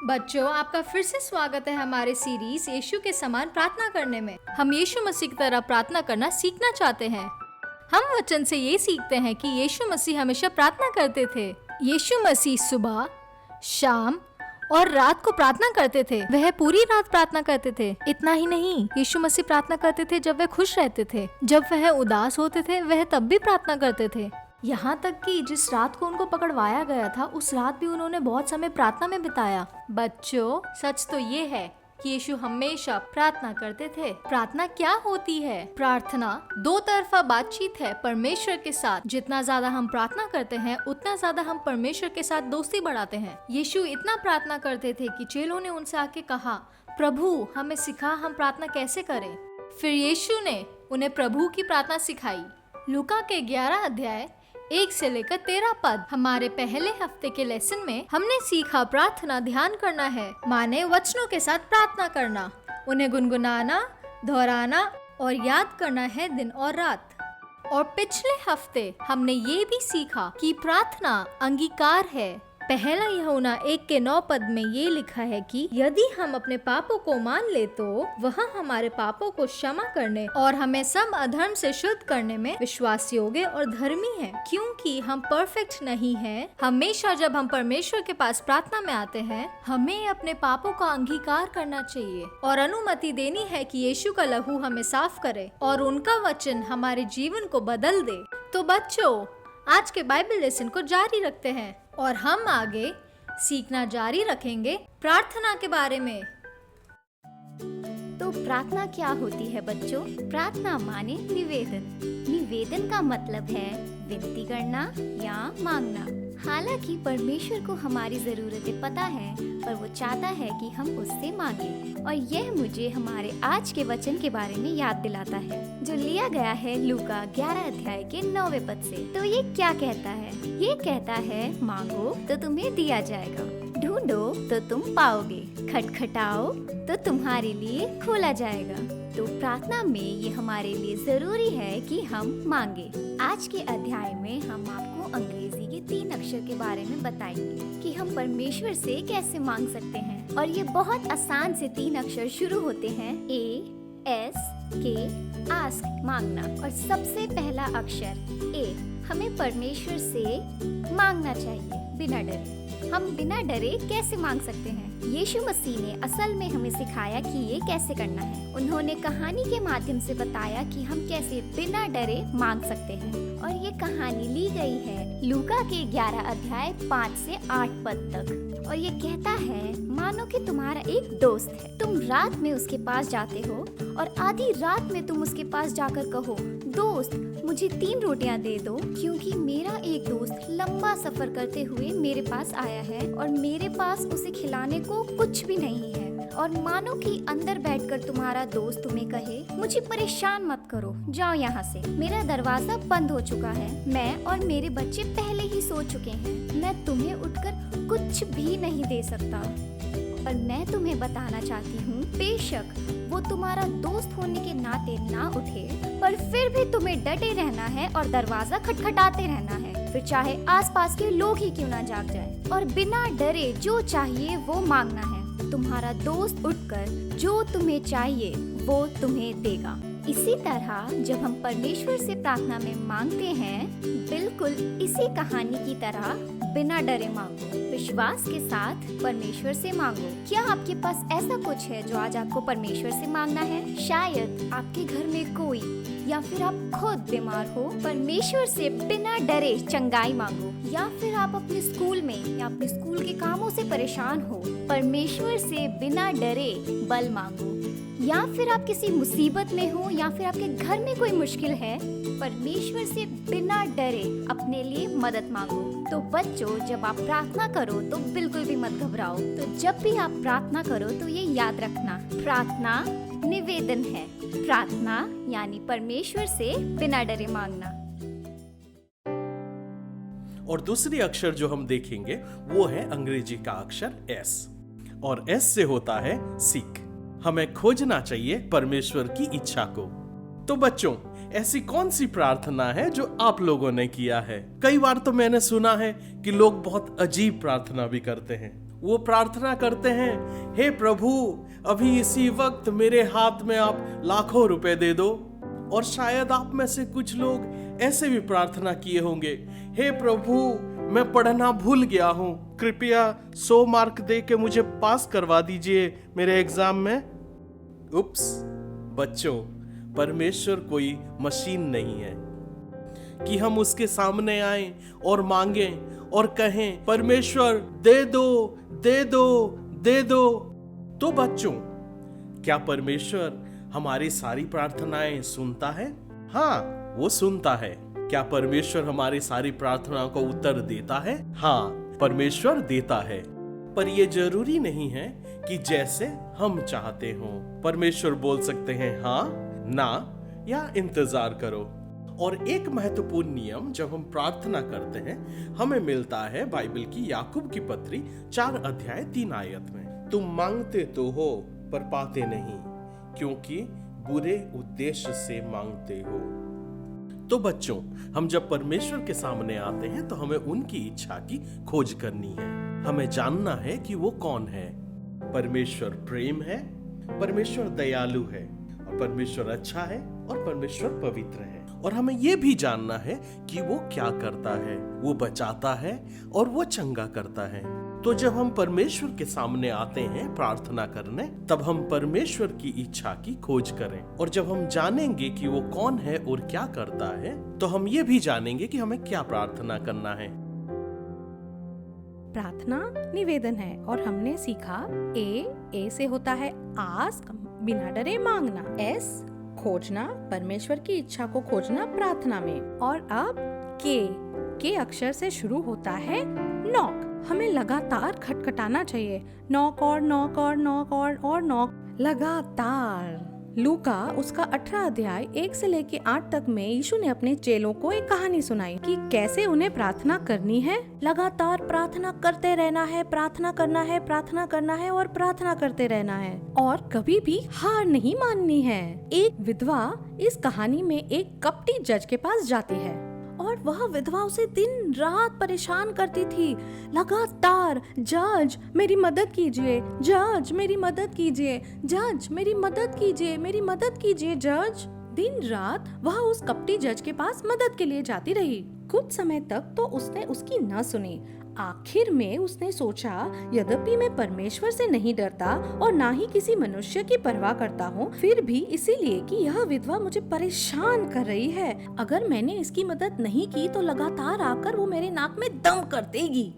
बच्चों, आपका फिर से स्वागत है हमारे सीरीज यीशु के समान प्रार्थना करने में। हम यीशु मसीह की तरह प्रार्थना करना सीखना चाहते हैं। हम वचन से ये सीखते हैं कि यीशु मसीह हमेशा प्रार्थना करते थे। यीशु मसीह सुबह, शाम और रात को प्रार्थना करते थे। वह पूरी रात प्रार्थना करते थे। इतना ही नहीं, यीशु मसीह प्रार्थना करते थे जब वह खुश रहते थे। जब वह उदास होते थे वह तब भी प्रार्थना करते थे। यहाँ तक कि जिस रात को उनको पकड़वाया गया था उस रात भी उन्होंने बहुत समय प्रार्थना में बिताया। बच्चों, सच तो ये है कि यीशु हमेशा प्रार्थना करते थे। प्रार्थना क्या होती है? प्रार्थना दो तरफा बातचीत है परमेश्वर के साथ। जितना ज्यादा हम प्रार्थना करते हैं उतना ज्यादा हम परमेश्वर के साथ दोस्ती बढ़ाते हैं। यीशु इतना प्रार्थना करते थे कि चेलों ने उनसे आके कहा, प्रभु हमें सिखा हम प्रार्थना कैसे करें। फिर यीशु ने उन्हें प्रभु की प्रार्थना सिखाई। लूका के 11 अध्याय 1 से लेकर 13 पद। हमारे पहले हफ्ते के लेसन में हमने सीखा प्रार्थना ध्यान करना है, माने वचनों के साथ प्रार्थना करना, उन्हें गुनगुनाना, दोहराना और याद करना है दिन और रात। और पिछले हफ्ते हमने ये भी सीखा कि प्रार्थना अंगीकार है। पहला यूहन्ना 1:9 पद में ये लिखा है कि यदि हम अपने पापों को मान ले तो वह हमारे पापों को क्षमा करने और हमें सब अधर्म से शुद्ध करने में विश्वास योग्य और धर्मी है। क्योंकि हम परफेक्ट नहीं हैं, हमेशा जब हम परमेश्वर के पास प्रार्थना में आते हैं हमें अपने पापों का अंगीकार करना चाहिए और अनुमति देनी है कि यीशु का लहू हमें साफ करे और उनका वचन हमारे जीवन को बदल दे। तो बच्चों, आज के बाइबल लेसन को जारी रखते हैं और हम आगे सीखना जारी रखेंगे प्रार्थना के बारे में। तो प्रार्थना क्या होती है बच्चों? प्रार्थना माने निवेदन। निवेदन का मतलब है विनती करना या मांगना। हालांकि परमेश्वर को हमारी जरूरतें पता है, पर वो चाहता है कि हम उससे मांगे। और यह मुझे हमारे आज के वचन के बारे में याद दिलाता है, जो लिया गया है लूका 11 अध्याय के 9वें पद से। तो ये क्या कहता है? ये कहता है, मांगो तो तुम्हें दिया जाएगा, ढूंढो तो तुम पाओगे, खटखटाओ तो तुम्हारे लिए खोला जाएगा। तो प्रार्थना में ये हमारे लिए जरूरी है कि हम मांगे। आज के अध्याय में हम आपको अंग्रेजी के 3 अक्षर के बारे में बताएंगे कि हम परमेश्वर से कैसे मांग सकते हैं। और ये बहुत आसान से 3 अक्षर शुरू होते हैं, ASK, आस्क, मांगना। और सबसे पहला अक्षर A, हमें परमेश्वर से मांगना चाहिए बिना डरे। हम बिना डरे कैसे मांग सकते हैं? यीशु मसीह ने असल में हमें सिखाया कि ये कैसे करना है। उन्होंने कहानी के माध्यम से बताया कि हम कैसे बिना डरे मांग सकते हैं। और ये कहानी ली गई है लूका के 11 अध्याय 5 से 8 पद तक। और ये कहता है, मानो कि तुम्हारा एक दोस्त है, तुम रात में उसके पास जाते हो और आधी रात में तुम उसके पास जाकर कहो, दोस्त मुझे 3 रोटियां दे दो, क्योंकि मेरा एक दोस्त लंबा सफर करते हुए मेरे पास आया है और मेरे पास उसे खिलाने को कुछ भी नहीं है। और मानो कि अंदर बैठकर तुम्हारा दोस्त तुम्हें कहे, मुझे परेशान मत करो, जाओ यहाँ से, मेरा दरवाजा बंद हो चुका है, मैं और मेरे बच्चे पहले ही सो चुके हैं, मैं तुम्हें उठकर कुछ भी नहीं दे सकता। पर मैं तुम्हें बताना चाहती हूँ, बेशक वो तुम्हारा दोस्त होने के नाते ना उठे, पर फिर भी तुम्हें डटे रहना है और दरवाजा खटखटाते रहना है, फिर चाहे आसपास के लोग ही क्यों ना जाग जाए। और बिना डरे जो चाहिए वो मांगना है। तुम्हारा दोस्त उठकर जो तुम्हें चाहिए वो तुम्हें देगा। इसी तरह जब हम परमेश्वर से प्रार्थना में मांगते हैं, बिल्कुल इसी कहानी की तरह बिना डरे मांगो, विश्वास के साथ परमेश्वर से मांगो। क्या आपके पास ऐसा कुछ है जो आज आपको परमेश्वर से मांगना है? शायद आपके घर में कोई या फिर आप खुद बीमार हो, परमेश्वर से बिना डरे चंगाई मांगो। या फिर आप अपने स्कूल में या अपने स्कूल के कामों से परेशान हो, परमेश्वर से बिना डरे बल मांगो। या फिर आप किसी मुसीबत में हो या फिर आपके घर में कोई मुश्किल है, परमेश्वर से बिना डरे अपने लिए मदद मांगो। तो बच्चों, जब आप प्रार्थना करो तो बिल्कुल भी मत घबराओ। तो जब भी आप प्रार्थना करो तो ये याद रखना, प्रार्थना निवेदन है। प्रार्थना यानी परमेश्वर से बिना डरे मांगना। और दूसरी अक्षर जो हम देखेंगे वो है अंग्रेजी का अक्षर S, और S से होता है सीख। हमें खोजना चाहिए परमेश्वर की इच्छा को। तो बच्चों, ऐसी कौन सी प्रार्थना है जो आप लोगों ने किया है? कई बार तो मैंने सुना है कि लोग बहुत अजीब प्रार्थना भी करते हैं। वो प्रार्थना करते हैं, हे प्रभु अभी इसी वक्त मेरे हाथ में आप लाखों रुपए दे दो। और शायद आप में से कुछ लोग ऐसे भी प्रार्थना किए होंगे, हे प्रभु मैं पढ़ना भूल गया हूं, कृपया 100 मार्क दे के मुझे पास करवा दीजिए मेरे एग्जाम में। उप्स बच्चों, परमेश्वर कोई मशीन नहीं है कि हम उसके सामने आए और मांगें और कहें परमेश्वर दे दो दे दो दे दो। तो बच्चों, क्या परमेश्वर हमारी सारी प्रार्थनाएं सुनता है? हाँ, वो सुनता है। क्या परमेश्वर हमारी सारी प्रार्थनाओं को उत्तर देता है? हाँ, परमेश्वर देता है। पर यह जरूरी नहीं है कि जैसे हम चाहते हो। परमेश्वर बोल सकते हैं हाँ, ना या इंतजार करो। और एक महत्वपूर्ण नियम जब हम प्रार्थना करते हैं हमें मिलता है बाइबल की याकूब की पत्री 4 अध्याय 3 आयत में, तुम मांगते तो हो पर पाते नहीं, क्योंकि बुरे उद्देश्य से मांगते हो। तो बच्चों, हम जब परमेश्वर के सामने आते हैं तो हमें उनकी इच्छा की खोज करनी है। हमें जानना है कि वो कौन है। परमेश्वर प्रेम है, परमेश्वर दयालु है, और परमेश्वर अच्छा है, और परमेश्वर पवित्र है। और हमें यह भी जानना है कि वो क्या करता है। वो बचाता है और वो चंगा करता है। तो जब हम परमेश्वर के सामने आते हैं प्रार्थना करने, तब हम परमेश्वर की इच्छा की खोज करें। और जब हम जानेंगे कि वो कौन है और क्या करता है, तो हम ये भी जानेंगे कि हमें क्या प्रार्थना करना है। प्रार्थना निवेदन है और हमने सीखा ए से होता है आस्क, बिना डरे मांगना। एस खोजना, परमेश्वर की इच्छा को खोजना प्रार्थना में। और अब के अक्षर से शुरू होता है नॉक। हमें लगातार खटखटाना चाहिए, नॉक और नॉक और नॉक और नॉक लगातार। लूका उसका 18 अध्याय 1 से लेके 8 तक में यीशु ने अपने चेलों को एक कहानी सुनाई कि कैसे उन्हें प्रार्थना करनी है। लगातार प्रार्थना करते रहना है, प्रार्थना करना है, प्रार्थना करना है और प्रार्थना करते रहना है, और कभी भी हार नहीं माननी है। एक विधवा इस कहानी में एक कपटी जज के पास जाती है और वह विधवा उसे दिन रात परेशान करती थी। लगातार, जज मेरी मदद कीजिए, जज मेरी मदद कीजिए, जज मेरी मदद कीजिए, मेरी मदद कीजिए जज। दिन रात वह उस कपटी जज के पास मदद के लिए जाती रही। कुछ समय तक तो उसने उसकी न सुनी। आखिर में उसने सोचा, यद्यपि मैं परमेश्वर से नहीं डरता और ना ही किसी मनुष्य की परवाह करता हूँ, फिर भी इसीलिए कि यह विधवा मुझे परेशान कर रही है, अगर मैंने इसकी मदद नहीं की तो लगातार आकर वो मेरे नाक में दम कर देगी।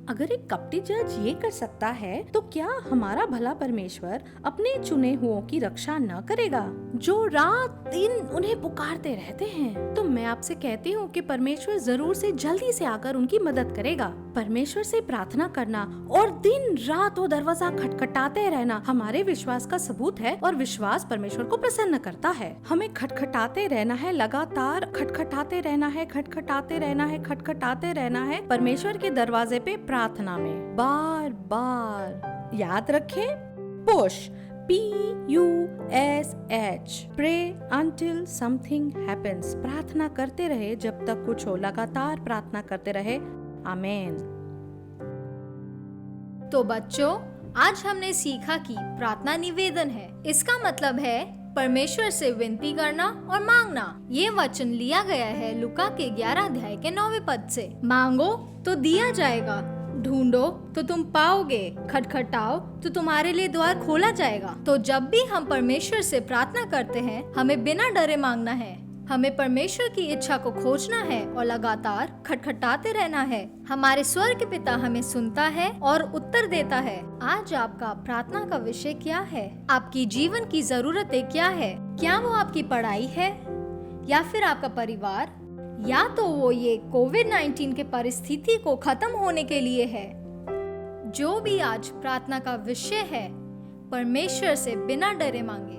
अगर एक कपटी जज ये कर सकता है, तो क्या हमारा भला परमेश्वर अपने चुने हुओं की रक्षा न करेगा, जो रात दिन उन्हें पुकारते रहते हैं। तो मैं आपसे कहती हूँ कि परमेश्वर जरूर से जल्दी से आकर उनकी मदद करेगा। परमेश्वर से प्रार्थना करना और दिन रात वो दरवाजा खटखटाते रहना हमारे विश्वास का सबूत है, और विश्वास परमेश्वर को प्रसन्न करता है। हमें खटखटाते रहना है, लगातार खटखटाते रहना है, खटखटाते रहना है, खटखटाते रहना है परमेश्वर के दरवाजे पे प्रार्थना में बार बार। याद रखें, push PUSH, pray until something happens। प्रार्थना करते रहे जब तक कुछ हो, लगातार प्रार्थना करते रहे। आमीन। तो बच्चों, आज हमने सीखा कि प्रार्थना निवेदन है। इसका मतलब है परमेश्वर से विनती करना और मांगना। ये वचन लिया गया है लूका के 11 अध्याय के 9वें पद से। मांगो तो दिया जाएगा, ढूंढो तो तुम पाओगे, खटखटाओ तो तुम्हारे लिए द्वार खोला जाएगा। तो जब भी हम परमेश्वर से प्रार्थना करते हैं, हमें बिना डरे मांगना है। हमें परमेश्वर की इच्छा को खोजना है और लगातार खटखटाते रहना है। हमारे स्वर्ग पिता हमें सुनता है और उत्तर देता है। आज आपका प्रार्थना का विषय क्या है? आपकी जीवन की जरूरतें क्या है? क्या वो आपकी पढ़ाई है, या फिर आपका परिवार, या तो वो ये कोविड-19 के परिस्थिति को खत्म होने के लिए है? जो भी आज प्रार्थना का विषय है, परमेश्वर से बिना डरे मांगे।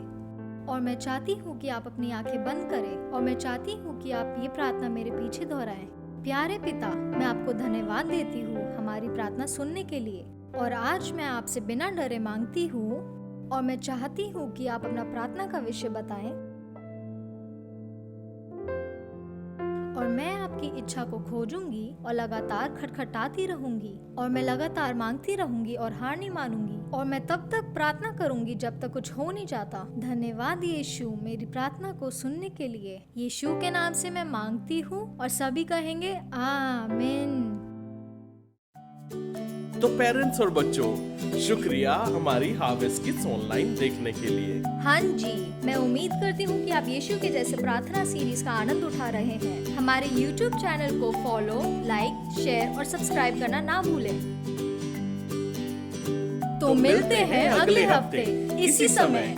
और मैं चाहती हूँ कि आप अपनी आंखें बंद करें, और मैं चाहती हूँ कि आप ये प्रार्थना मेरे पीछे दोहराएं। प्यारे पिता, मैं आपको धन्यवाद देती हूँ हमारी प्रार्थना सुनने के लिए। और आज मैं आपसे बिना डरे मांगती हूँ, और मैं चाहती हूँ कि आप अपना प्रार्थना का विषय बताएं। और मैं आपकी इच्छा को खोजूंगी और लगातार खटखटाती रहूंगी और मैं लगातार मांगती रहूंगी और हार नहीं मानूंगी और मैं तब तक प्रार्थना करूंगी जब तक कुछ हो नहीं जाता। धन्यवाद यीशु मेरी प्रार्थना को सुनने के लिए। यीशु के नाम से मैं मांगती हूँ और सभी कहेंगे आमीन। तो पेरेंट्स और बच्चों, शुक्रिया हमारी हार्वेस्ट किड्स ऑनलाइन देखने के लिए। हाँ जी, मैं उम्मीद करती हूँ कि आप यीशु के जैसे प्रार्थना सीरीज का आनंद उठा रहे हैं। हमारे YouTube चैनल को फॉलो, लाइक, शेयर और सब्सक्राइब करना ना भूलें। तो मिलते हैं अगले हफ्ते इसी समय।